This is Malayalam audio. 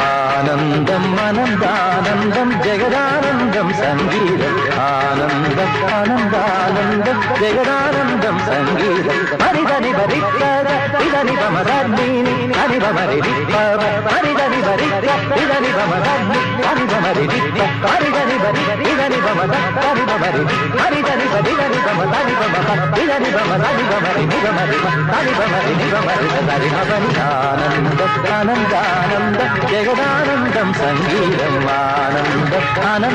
ആനന്ദം അനന്താനന്ദം ജഗദാനന്ദം സംഗീതം ആനന്ദം ആനന്ദാനന്ദം ജഗദാനന്ദം സംഗീതം ഹരിധനി ഭരിക്കര ഇതനി ഭമധർമ്മീനി ഹരിഭമരി ഹരിധനി ഭരിക്ക ഇതനി ഭമധർമ്മി ഹരിഭമരി ഹരിധനി ഭരി ഇതനി ഭമധരി ഭമരി ഹരിധനി ഭരിധനി ഭമധരി ഭമ ഇതനി ഭമധരി ഭമരി നിഭമരി ഹരിഭമരി നിഭമരി ഹരി ഭമനി ആനന്ദം ആനന്ദാനന്ദം ജഗദാനന്ദം സംഗീതം ആനന്ദം ആനന്ദ